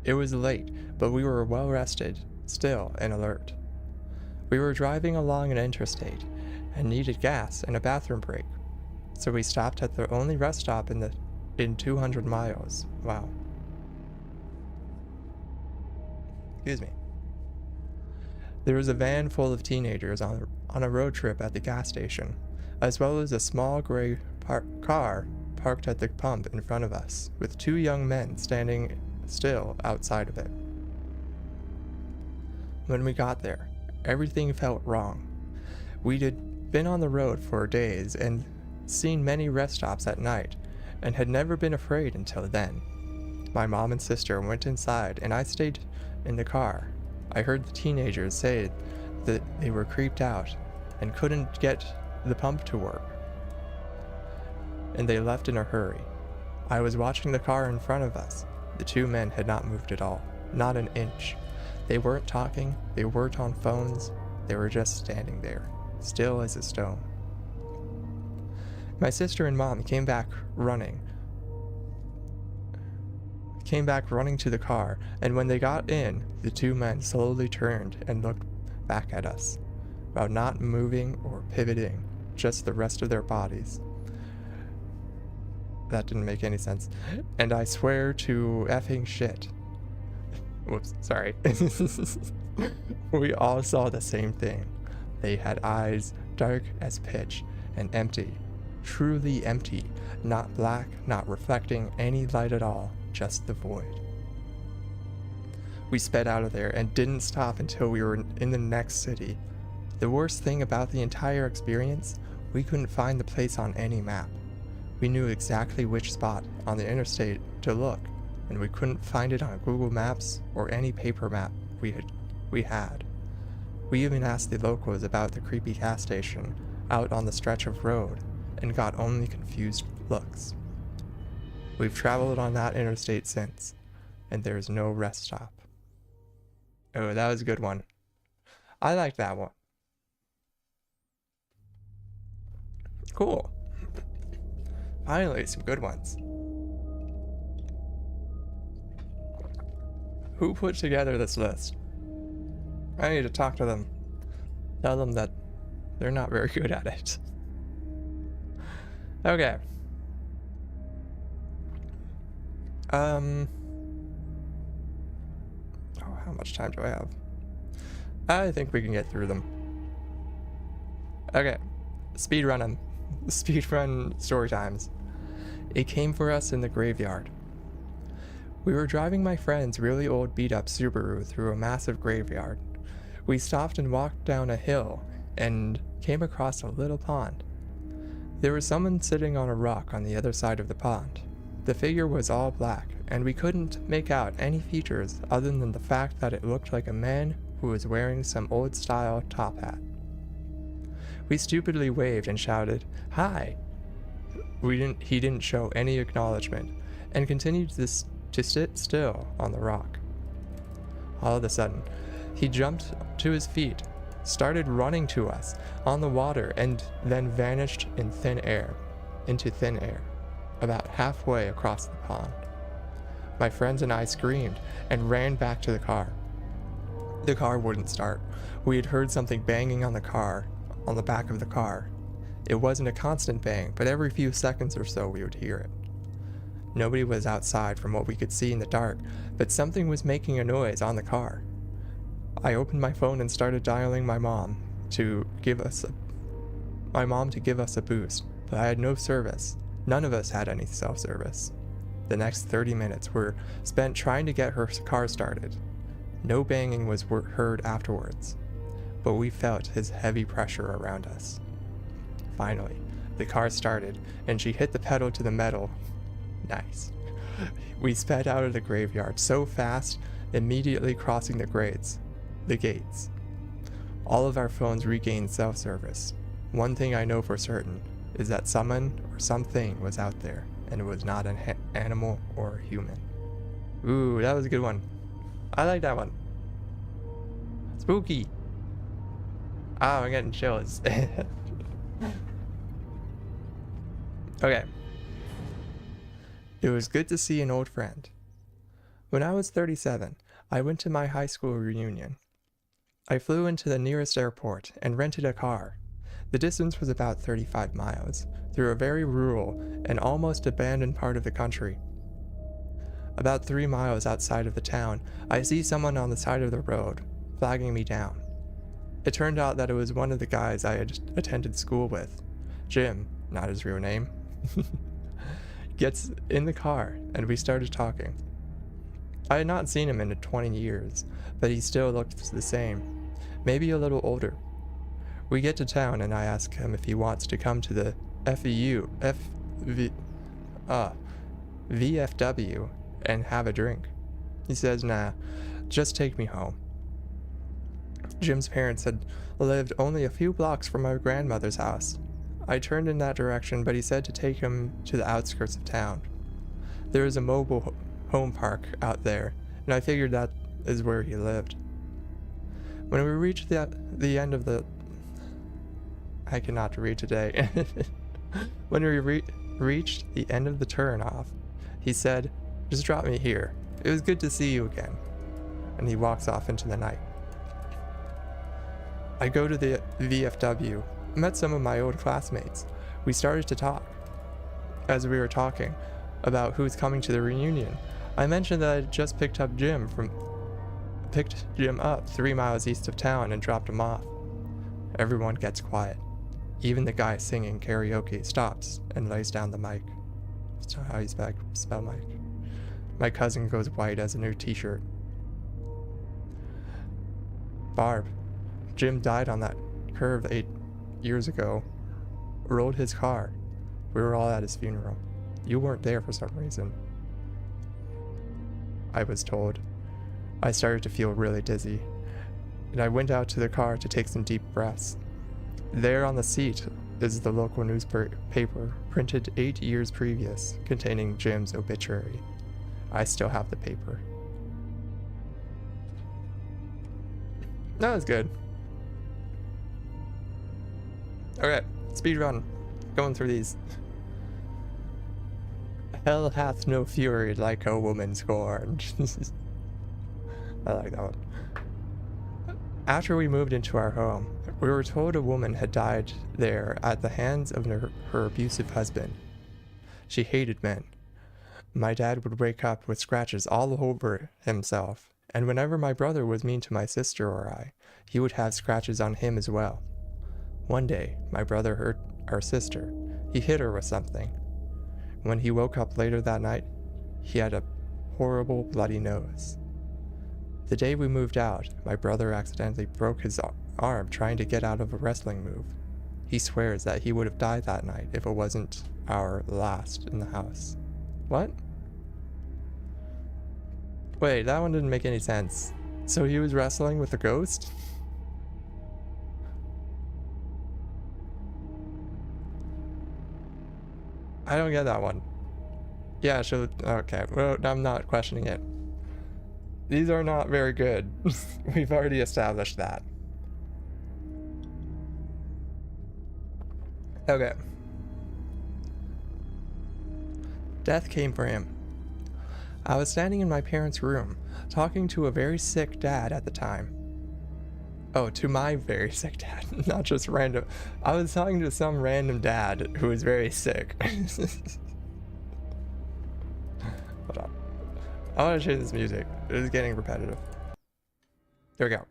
It was late, but we were well rested, still, and alert. We were driving along an interstate and needed gas and a bathroom break, so we stopped at the only rest stop in 200 miles. Wow. Excuse me. There was a van full of teenagers on a road trip at the gas station, as well as a small gray car parked at the pump in front of us, with two young men standing still outside of it. When we got there, everything felt wrong. We'd been on the road for days and seen many rest stops at night, and had never been afraid until then. My mom and sister went inside, and I stayed in the car. I heard the teenagers say that they were creeped out and couldn't get the pump to work, and they left in a hurry. I was watching the car in front of us. The two men had not moved at all, not an inch. They weren't talking, they weren't on phones, they were just standing there, still as a stone. My sister and mom came back running to the car, and when they got in, the two men slowly turned and looked back at us, while not moving or pivoting, just the rest of their bodies. That didn't make any sense. And I swear to effing shit. Whoops, sorry. We all saw the same thing. They had eyes dark as pitch and empty. Truly empty. Not black, not reflecting any light at all. Just the void. We sped out of there and didn't stop until we were in the next city. The worst thing about the entire experience, we couldn't find the place on any map. We knew exactly which spot on the interstate to look, and we couldn't find it on Google Maps or any paper map we had. We even asked the locals about the creepy gas station out on the stretch of road and got only confused looks. We've traveled on that interstate since, and there's no rest stop. Oh, that was a good one. I liked that one. Cool. Finally, some good ones. Who put together this list? I need to talk to them. Tell them that they're not very good at it. Okay. Oh, how much time do I have? I think we can get through them. Okay. Speedrun them. Speedrun story times. It came for us in the graveyard. We were driving my friend's really old beat-up Subaru through a massive graveyard. We stopped and walked down a hill and came across a little pond. There was someone sitting on a rock on the other side of the pond. The figure was all black, and we couldn't make out any features other than the fact that it looked like a man who was wearing some old-style top hat. We stupidly waved and shouted, "Hi!" He didn't show any acknowledgement, and continued to sit still on the rock. All of a sudden, he jumped to his feet, started running to us on the water, and then vanished into thin air, about halfway across the pond. My friends and I screamed and ran back to the car. The car wouldn't start. We had heard something banging on the back of the car. It wasn't a constant bang, but every few seconds or so we would hear it. Nobody was outside from what we could see in the dark, but something was making a noise on the car. I opened my phone and started dialing my mom to give us a boost, but I had no service. None of us had any cell service. The next 30 minutes were spent trying to get her car started. No banging was heard afterwards, but we felt his heavy pressure around us. Finally, the car started, and she hit the pedal to the metal. Nice. We sped out of the graveyard so fast, immediately crossing the gates. All of our phones regained cell service. One thing I know for certain is that someone or something was out there, and it was not an animal or a human. Ooh, that was a good one. I like that one. Spooky. Oh, I'm getting chills. Okay. It was good to see an old friend. When I was 37, I went to my high school reunion. I flew into the nearest airport and rented a car. The distance was about 35 miles, through a very rural and almost abandoned part of the country. About 3 miles outside of the town, I see someone on the side of the road, flagging me down. It turned out that it was one of the guys I had attended school with. Jim, not his real name, gets in the car and we started talking. I had not seen him in 20 years, but he still looked the same, maybe a little older. We get to town and I ask him if he wants to come to the VFW and have a drink. He says, nah, just take me home. Jim's parents had lived only a few blocks from my grandmother's house. I turned in that direction, but he said to take him to the outskirts of town. There is a mobile home park out there, and I figured that is where he lived. When we reached the end of the... I cannot read today. When we reached the end of the turn-off, he said, just drop me here. It was good to see you again. And he walks off into the night. I go to the VFW, met some of my old classmates. We started to talk. As we were talking about who's coming to the reunion, I mentioned that I had just picked Jim up 3 miles east of town and dropped him off. Everyone gets quiet. Even the guy singing karaoke stops and lays down the mic. That's not how you spell mic. My cousin goes white as a new t-shirt. Barb. Jim died on that curve 8 years ago. Rolled his car. We were all at his funeral. You weren't there for some reason, I was told. I started to feel really dizzy, and I went out to the car to take some deep breaths. There on the seat is the local newspaper, printed 8 years previous, containing Jim's obituary. I still have the paper. That was good. Okay, speedrun. Going through these. Hell hath no fury like a woman scorned. I like that one. After we moved into our home, we were told a woman had died there at the hands of her abusive husband. She hated men. My dad would wake up with scratches all over himself, and whenever my brother was mean to my sister or I, he would have scratches on him as well. One day, my brother hurt our sister. He hit her with something. When he woke up later that night, he had a horrible bloody nose. The day we moved out, my brother accidentally broke his arm trying to get out of a wrestling move. He swears that he would have died that night if it wasn't our last in the house. What? Wait, that one didn't make any sense. So he was wrestling with a ghost? I don't get that one. Yeah, sure. Okay, well, I'm not questioning it. These are not very good. We've already established that. Okay. Death came for him. I was standing in my parents' room, talking to a very sick dad at the time. Oh, to my very sick dad, not just random. I was talking to some random dad who was very sick. Hold on. I want to change this music. It is getting repetitive. There we go.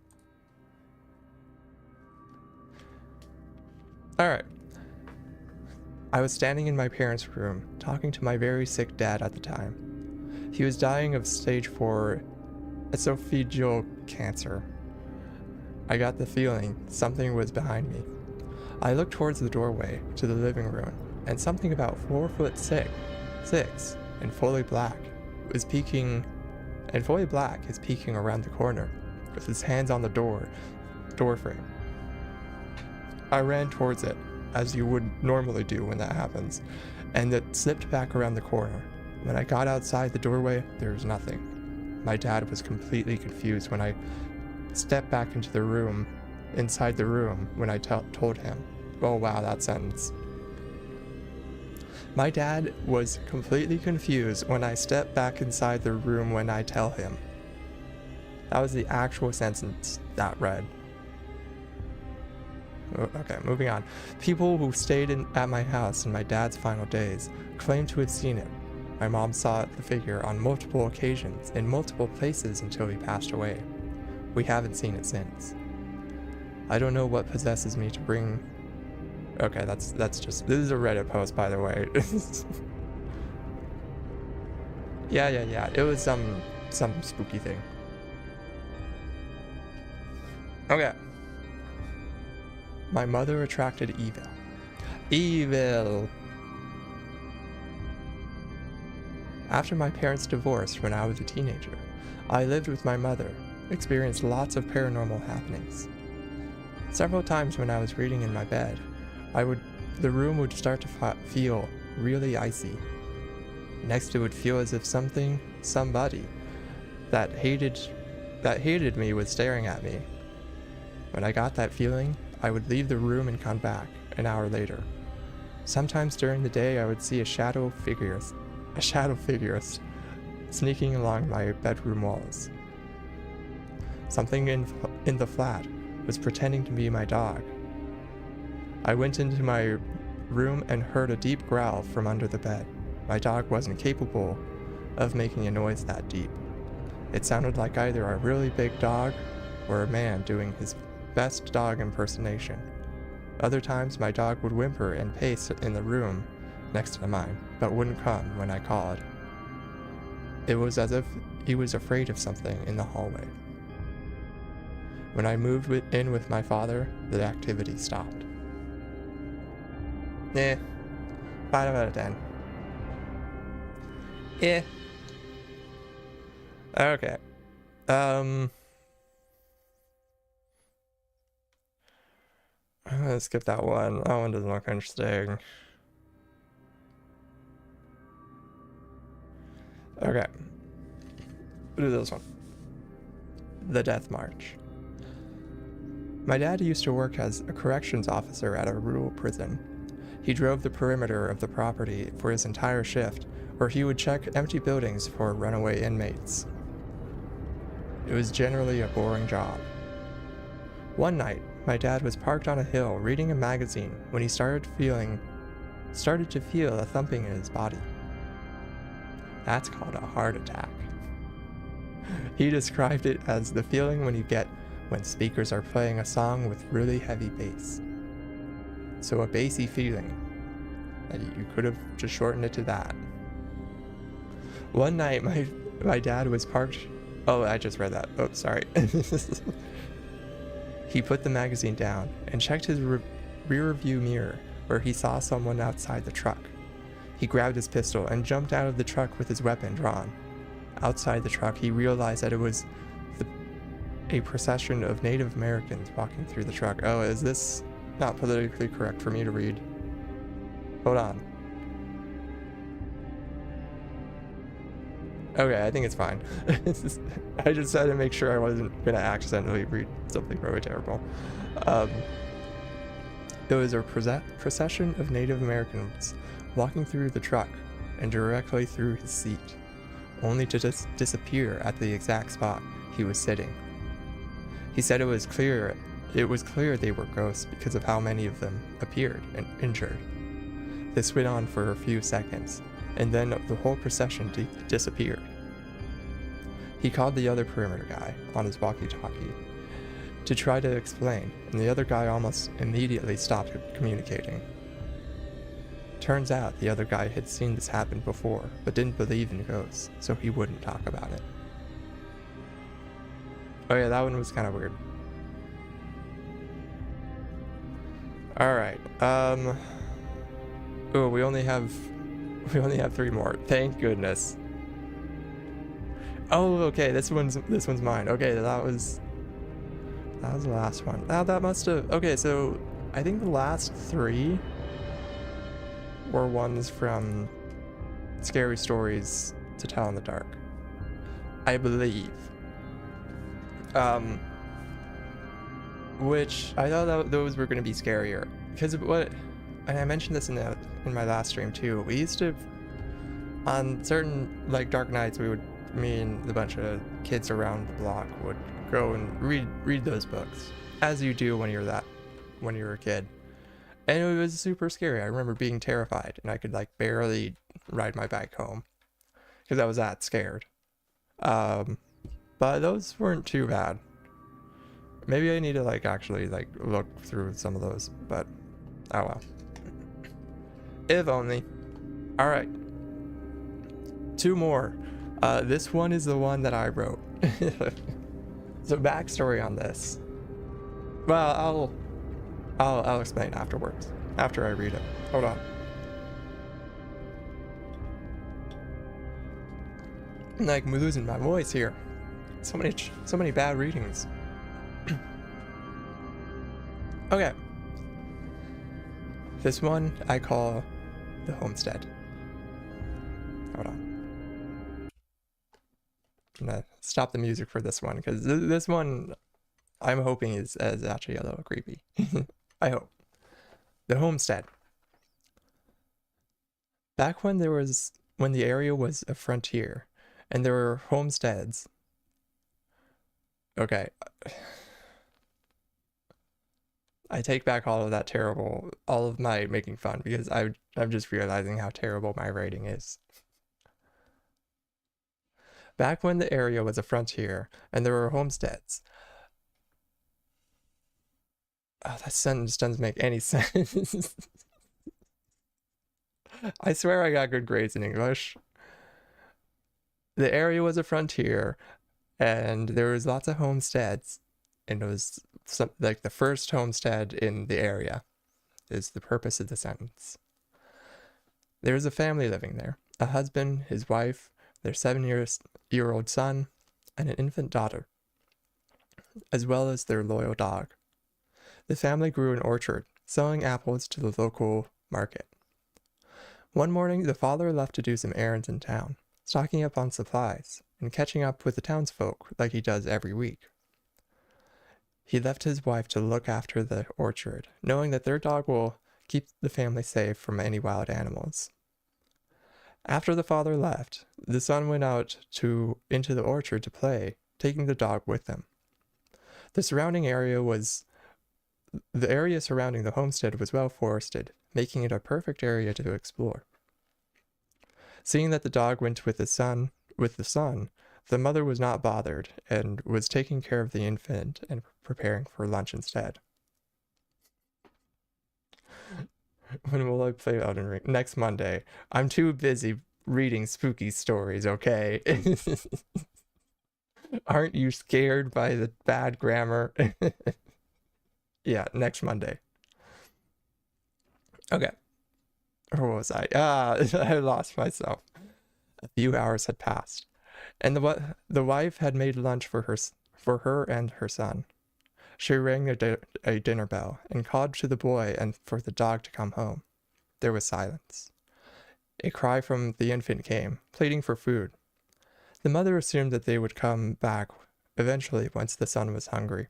Alright. I was standing in my parents' room, talking to my very sick dad at the time. He was dying of stage 4 esophageal cancer. I got the feeling something was behind me. I looked towards the doorway to the living room, and something about 4'6" and fully black is peeking around the corner, with his hands on the door frame. I ran towards it, as you would normally do when that happens, and it slipped back around the corner. When I got outside the doorway, there was nothing. My dad was completely confused when I stepped back into the room, inside the room, when I told him. Oh wow, that sentence. My dad was completely confused when I stepped back inside the room when I tell him. That was the actual sentence that read. Okay, moving on. People who stayed at my house in my dad's final days claimed to have seen it. My mom saw the figure on multiple occasions in multiple places until he passed away. We haven't seen it since. I don't know what possesses me to bring... Okay, that's just... This is a Reddit post, by the way. Yeah. It was some spooky thing. Okay. My mother attracted evil. Evil! After my parents divorced when I was a teenager, I lived with my mother, experienced lots of paranormal happenings. Several times when I was reading in my bed, the room would start to feel really icy. Next it would feel as if somebody that hated me was staring at me. When I got that feeling, I would leave the room and come back an hour later. Sometimes during the day I would see a shadow figure sneaking along my bedroom walls. Something in the flat was pretending to be my dog. I went into my room and heard a deep growl from under the bed. My dog wasn't capable of making a noise that deep. It sounded like either a really big dog or a man doing his best dog impersonation. Other times my dog would whimper and pace in the room next to mine, but wouldn't come when I called. It was as if he was afraid of something in the hallway. When I moved in with my father, the activity stopped. 5 out of 10. Okay. I'm gonna skip that one. That one doesn't look interesting. Okay. We'll do this one. The Death March. My dad used to work as a corrections officer at a rural prison. He drove the perimeter of the property for his entire shift, where he would check empty buildings for runaway inmates. It was generally a boring job. One night, my dad was parked on a hill reading a magazine when he started to feel a thumping in his body. That's called a heart attack. He described it as the feeling when you get when speakers are playing a song with really heavy bass. So a bassy feeling. You could have just shortened it to that. One night, my dad was parked... Oh, I just read that. Oh, sorry. He put the magazine down and checked his rear view mirror, where he saw someone outside the truck. He grabbed his pistol and jumped out of the truck with his weapon drawn. Outside the truck, he realized that it was a procession of Native Americans walking through the truck. Oh, is this not politically correct for me to read? Hold on. Okay, I think it's fine. I just had to make sure I wasn't going to accidentally read something really terrible. It was a procession of Native Americans walking through the truck and directly through his seat, only to just disappear at the exact spot he was sitting. He said it was clear they were ghosts because of how many of them appeared and injured. This went on for a few seconds, and then the whole procession disappeared. He called the other perimeter guy on his walkie-talkie to try to explain, and the other guy almost immediately stopped communicating. Turns out the other guy had seen this happen before, but didn't believe in ghosts, so he wouldn't talk about it. Oh yeah, that one was kind of weird. Alright, oh, we only have 3 more. Thank goodness. Oh, okay, this one's mine. Okay, that was the last one. Now that must have... Okay, so I think the last 3 were ones from Scary Stories to Tell in the Dark, I believe. Which I thought that those were going to be scarier, because what and I mentioned this in my last stream too. We used to, on certain like dark nights, me and a bunch of kids around the block would go and read those books, as you do when you're a kid. And it was super scary. I remember being terrified, and I could like barely ride my bike home because I was that scared. But those weren't too bad. Maybe I need to like actually like look through some of those, but oh well. If only. All right. 2 more. This one is the one that I wrote. So backstory on this. Well, I'll explain afterwards. After I read it. Hold on. I'm like losing my voice here. So many bad readings. Okay. This one I call the homestead. Hold on. I'm gonna stop the music for this one because this one I'm hoping is actually a little creepy. I hope. The homestead. Back when the area was a frontier and there were homesteads. Okay. I take back all of my making fun because I'm just realizing how terrible my writing is. Back when the area was a frontier and there were homesteads. Oh, that sentence doesn't make any sense. I swear I got good grades in English. The area was a frontier and there was lots of homesteads, and it was like the first homestead in the area is the purpose of the sentence. There was a family living there, a husband, his wife, their 7-year-old son, and an infant daughter, as well as their loyal dog. The family grew an orchard, selling apples to the local market. One morning, the father left to do some errands in town, stocking up on supplies and catching up with the townsfolk like he does every week. He left his wife to look after the orchard, knowing that their dog will keep the family safe from any wild animals. After the father left, the son went out into the orchard to play, taking the dog with him. The area surrounding the homestead was well forested, making it a perfect area to explore. Seeing that the dog went with the son, the mother was not bothered and was taking care of the infant and preparing for lunch instead. When will I play Elden Ring? Next Monday. I'm too busy reading spooky stories, okay? Aren't you scared by the bad grammar? Yeah, next Monday. Okay. Or what was I? I lost myself. A few hours had passed, and the wife had made lunch for her and her son. She rang a dinner bell and called to the boy and for the dog to come home. There was silence. A cry from the infant came, pleading for food. The mother assumed that they would come back eventually once the son was hungry.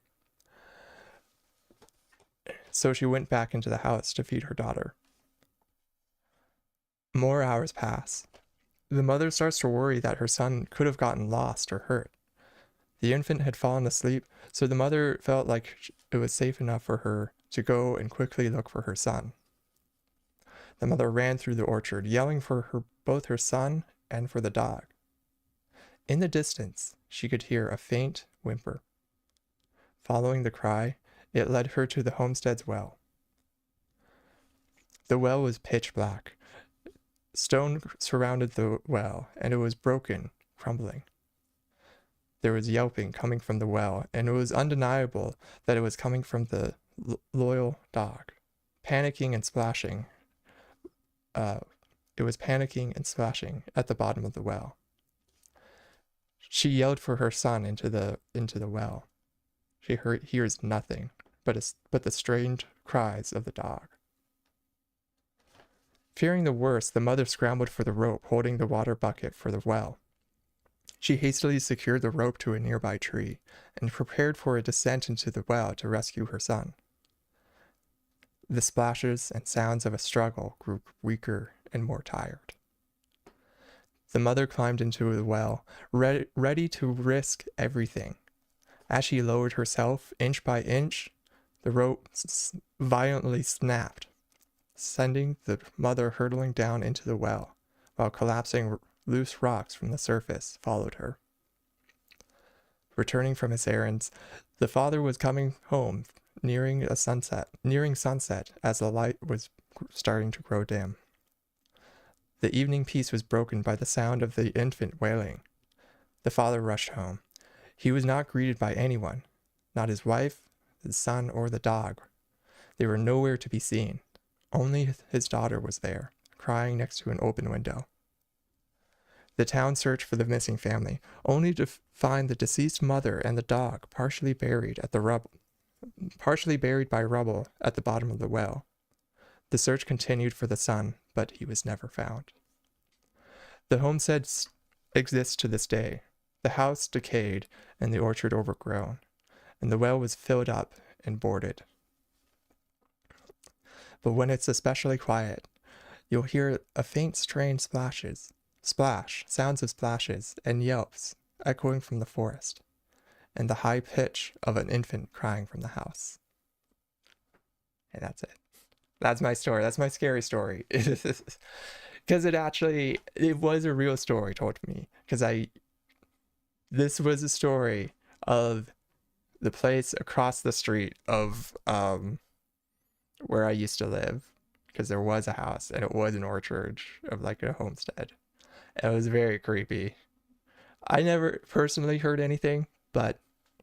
So she went back into the house to feed her daughter. More hours pass. The mother starts to worry that her son could have gotten lost or hurt. The infant had fallen asleep, so the mother felt like it was safe enough for her to go and quickly look for her son. The mother ran through the orchard, yelling for both her son and for the dog. In the distance, she could hear a faint whimper. Following the cry, it led her to the homestead's well. The well was pitch black. Stone surrounded the well, and it was broken, crumbling. There was yelping coming from the well, and it was undeniable that it was coming from the loyal dog, panicking and splashing. It was panicking and splashing at the bottom of the well. She yelled for her son into the well. She hears nothing but the strained cries of the dog. Fearing the worst, the mother scrambled for the rope holding the water bucket for the well. She hastily secured the rope to a nearby tree and prepared for a descent into the well to rescue her son. The splashes and sounds of a struggle grew weaker and more tired. The mother climbed into the well, ready to risk everything. As she lowered herself, inch by inch, the rope violently snapped, sending the mother hurtling down into the well, while collapsing loose rocks from the surface followed her. Returning from his errands, the father was coming home, nearing sunset as the light was starting to grow dim. The evening peace was broken by the sound of the infant wailing. The father rushed home. He was not greeted by anyone, not his wife, his son, or the dog. They were nowhere to be seen. Only his daughter was there, crying next to an open window. The town searched for the missing family, only to find the deceased mother and the dog partially buried by rubble at the bottom of the well. The search continued for the son, but he was never found. The homestead exists to this day. The house decayed and the orchard overgrown, and the well was filled up and boarded. But when it's especially quiet, you'll hear a faint strange sounds of splashes and yelps echoing from the forest, and the high pitch of an infant crying from the house. And that's it. That's my story. That's my scary story. Because it was a real story told to me. This was a story of the place across the street of where I used to live. Because there was a house and it was an orchard of like a homestead. It was very creepy. I never personally heard anything, but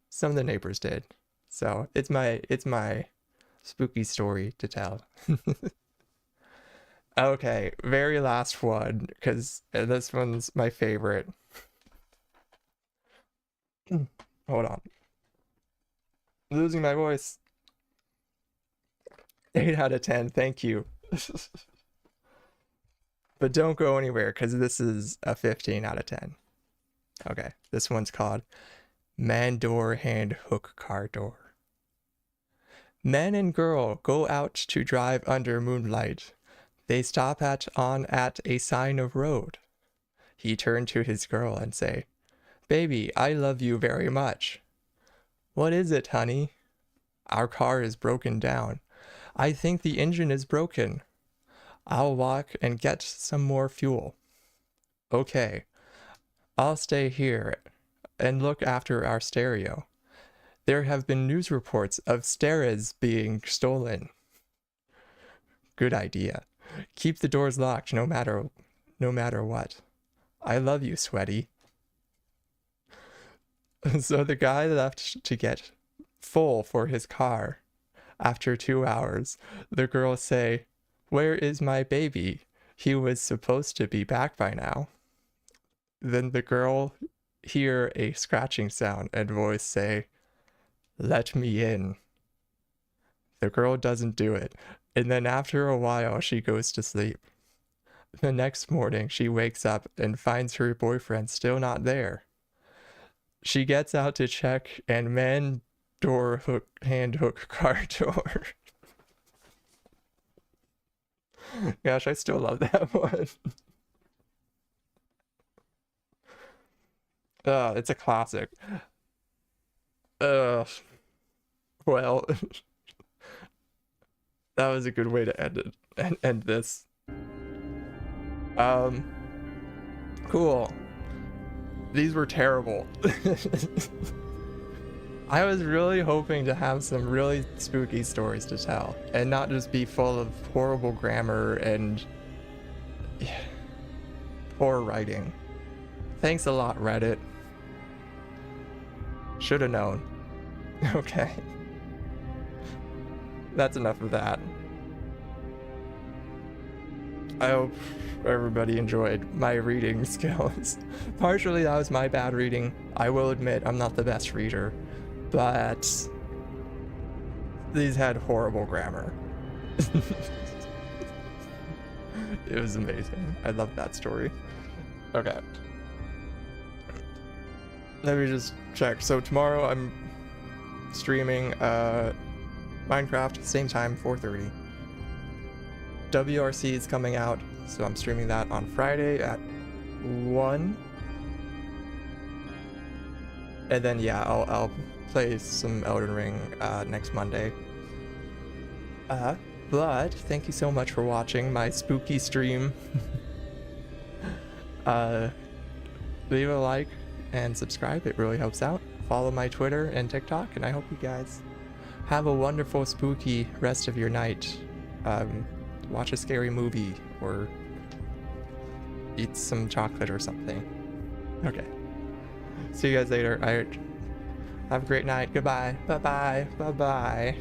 some of the neighbors did. So it's my spooky story to tell. Okay, very last one, because this one's my favorite. Hold on. I'm losing my voice. 8 out of 10, thank you. But don't go anywhere, because this is a 15 out of 10. Okay, this one's called Man Door Hand Hook Car Door. Man and girl go out to drive under moonlight. They stop at a sign of road. He turned to his girl and say, "Baby, I love you very much." "What is it, honey?" "Our car is broken down. I think the engine is broken. I'll walk and get some more fuel." "Okay, I'll stay here and look after our stereo. There have been news reports of stereos being stolen." "Good idea. Keep the doors locked no matter what. I love you, sweaty." So the guy left to get fuel for his car. After 2 hours, the girls say, "Where is my baby? He was supposed to be back by now." Then the girl hear a scratching sound and voice say, "Let me in." The girl doesn't do it, and then after a while she goes to sleep. The next morning she wakes up and finds her boyfriend still not there. She gets out to check, and man door hand hook car door. Gosh, I still love that one. It's a classic. Well, that was a good way to end it and end this. Cool. These were terrible. I was really hoping to have some really spooky stories to tell and not just be full of horrible grammar and poor writing. Thanks a lot, Reddit. Should have known. Okay. That's enough of that. I hope everybody enjoyed my reading skills. Partially that was my bad reading. I will admit I'm not the best reader, but these had horrible grammar. It was amazing. I love that story. Okay. Let me just check. So tomorrow I'm streaming Minecraft, same time, 4:30. WRC is coming out, so I'm streaming that on Friday at 1. And then yeah, I'll play some Elden Ring next Monday. But thank you so much for watching my spooky stream. Leave a like and subscribe, it really helps out. Follow my Twitter and TikTok, and I hope you guys have a wonderful spooky rest of your night. Watch a scary movie or eat some chocolate or something. Okay. See you guys later. Have a great night. Goodbye. Bye-bye. Bye-bye.